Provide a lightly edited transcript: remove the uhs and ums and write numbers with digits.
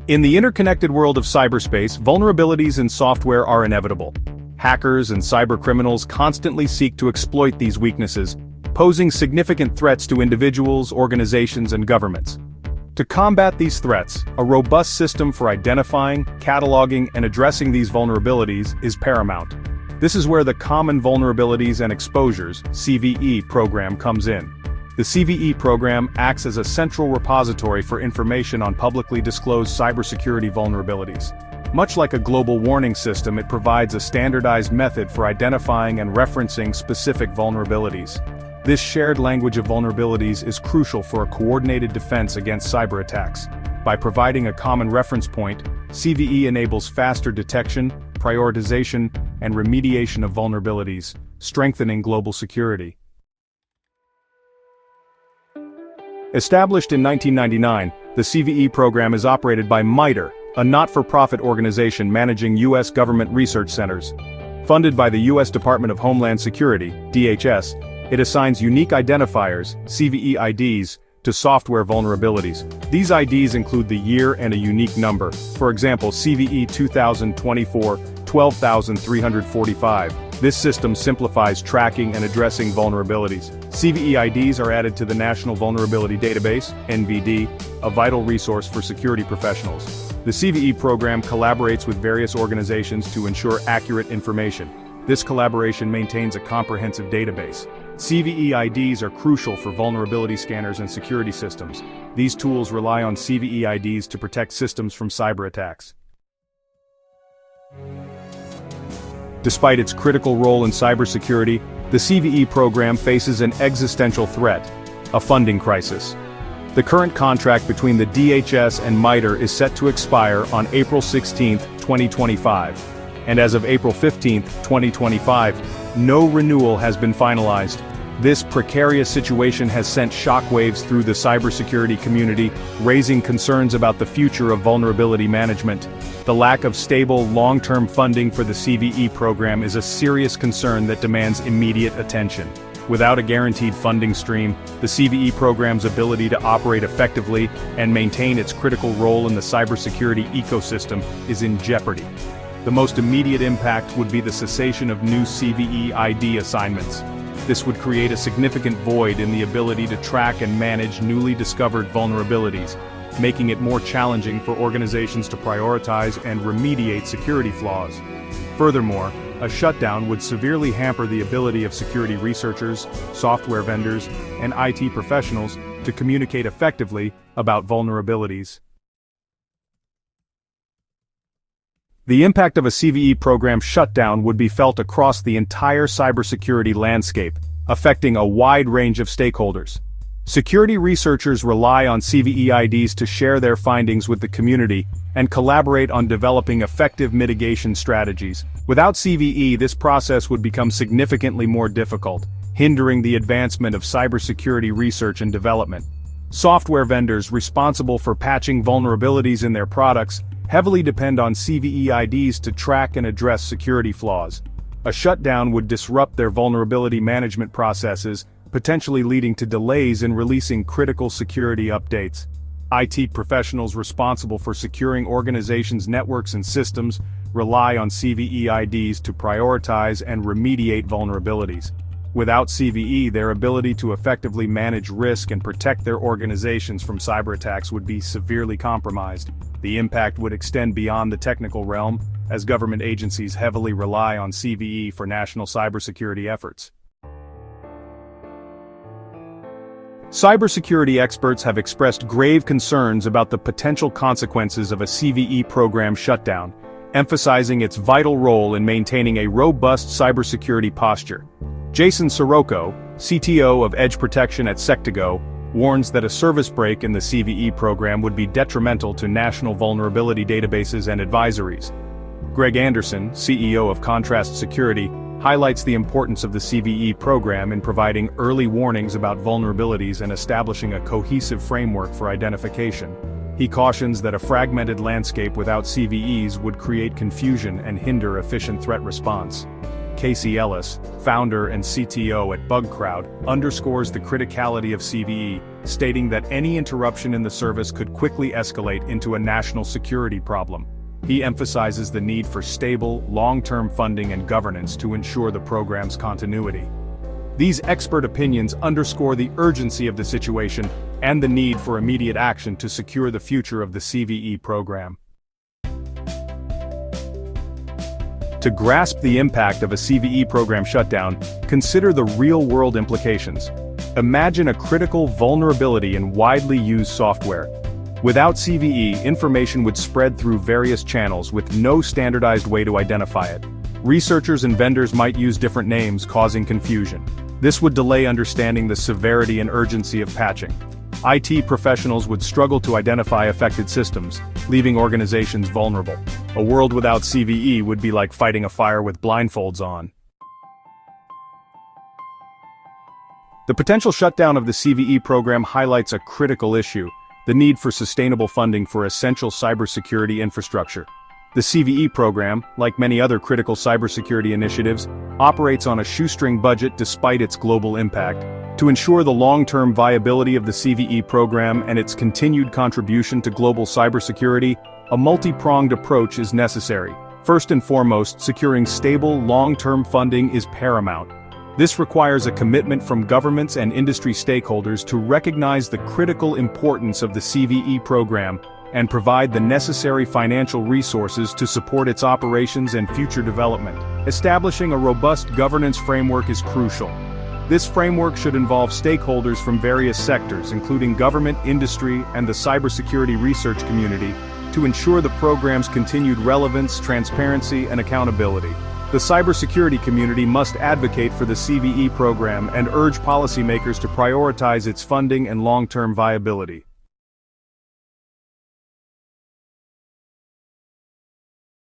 In the interconnected world of cyberspace, vulnerabilities in software are inevitable. Hackers and cybercriminals constantly seek to exploit these weaknesses, posing significant threats to individuals, organizations, and governments. To combat these threats, a robust system for identifying, cataloging, and addressing these vulnerabilities is paramount. This is where the Common Vulnerabilities and Exposures (CVE) program comes in. The CVE program acts as a central repository for information on publicly disclosed cybersecurity vulnerabilities. Much like a global warning system, it provides a standardized method for identifying and referencing specific vulnerabilities. This shared language of vulnerabilities is crucial for a coordinated defense against cyber attacks. By providing a common reference point, CVE enables faster detection, prioritization, and remediation of vulnerabilities, strengthening global security. Established in 1999, the CVE program is operated by MITRE, a not-for-profit organization managing U.S. government research centers. Funded by the U.S. Department of Homeland Security, DHS, it assigns unique identifiers, CVE IDs, to software vulnerabilities. These IDs include the year and a unique number. For example, CVE 2024-12345. This system simplifies tracking and addressing vulnerabilities. CVE IDs are added to the National Vulnerability Database, NVD, a vital resource for security professionals. The CVE program collaborates with various organizations to ensure accurate information. This collaboration maintains a comprehensive database. CVE IDs are crucial for vulnerability scanners and security systems. These tools rely on CVE IDs to protect systems from cyber attacks. Despite its critical role in cybersecurity, the CVE program faces an existential threat: a funding crisis. The current contract between the DHS and MITRE is set to expire on April 16, 2025. And as of April 15, 2025, no renewal has been finalized. This precarious situation has sent shockwaves through the cybersecurity community, raising concerns about the future of vulnerability management. The lack of stable, long-term funding for the CVE program is a serious concern that demands immediate attention. Without a guaranteed funding stream, the CVE program's ability to operate effectively and maintain its critical role in the cybersecurity ecosystem is in jeopardy. The most immediate impact would be the cessation of new CVE ID assignments. This would create a significant void in the ability to track and manage newly discovered vulnerabilities, making it more challenging for organizations to prioritize and remediate security flaws. Furthermore, a shutdown would severely hamper the ability of security researchers, software vendors, and IT professionals to communicate effectively about vulnerabilities. The impact of a CVE program shutdown would be felt across the entire cybersecurity landscape, affecting a wide range of stakeholders. Security researchers rely on CVE IDs to share their findings with the community and collaborate on developing effective mitigation strategies. Without CVE, this process would become significantly more difficult, hindering the advancement of cybersecurity research and development. Software vendors responsible for patching vulnerabilities in their products heavily depend on CVE IDs to track and address security flaws. A shutdown would disrupt their vulnerability management processes, potentially leading to delays in releasing critical security updates. IT professionals responsible for securing organizations' networks and systems rely on CVE IDs to prioritize and remediate vulnerabilities. Without CVE, their ability to effectively manage risk and protect their organizations from cyber attacks would be severely compromised. The impact would extend beyond the technical realm, as government agencies heavily rely on CVE for national cybersecurity efforts. Cybersecurity experts have expressed grave concerns about the potential consequences of a CVE program shutdown, emphasizing its vital role in maintaining a robust cybersecurity posture. Jason Sirocco, CTO of Edge Protection at Sectigo, warns that a service break in the CVE program would be detrimental to national vulnerability databases and advisories. Greg Anderson, CEO of Contrast Security, highlights the importance of the CVE program in providing early warnings about vulnerabilities and establishing a cohesive framework for identification. He cautions that a fragmented landscape without CVEs would create confusion and hinder efficient threat response. Casey Ellis, founder and CTO at BugCrowd, underscores the criticality of CVE, stating that any interruption in the service could quickly escalate into a national security problem. He emphasizes the need for stable, long-term funding and governance to ensure the program's continuity. These expert opinions underscore the urgency of the situation and the need for immediate action to secure the future of the CVE program. To grasp the impact of a CVE program shutdown, consider the real-world implications. Imagine a critical vulnerability in widely used software. Without CVE, information would spread through various channels with no standardized way to identify it. Researchers and vendors might use different names, causing confusion. This would delay understanding the severity and urgency of patching. IT professionals would struggle to identify affected systems, leaving organizations vulnerable. A world without CVE would be like fighting a fire with blindfolds on. The potential shutdown of the CVE program highlights a critical issue: the need for sustainable funding for essential cybersecurity infrastructure. The CVE program, like many other critical cybersecurity initiatives, operates on a shoestring budget despite its global impact. To ensure the long-term viability of the CVE program and its continued contribution to global cybersecurity, a multi-pronged approach is necessary. First and foremost, securing stable, long-term funding is paramount. This requires a commitment from governments and industry stakeholders to recognize the critical importance of the CVE program and provide the necessary financial resources to support its operations and future development. Establishing a robust governance framework is crucial. This framework should involve stakeholders from various sectors, including government, industry, and the cybersecurity research community, to ensure the program's continued relevance, transparency, and accountability. The cybersecurity community must advocate for the CVE program and urge policymakers to prioritize its funding and long-term viability.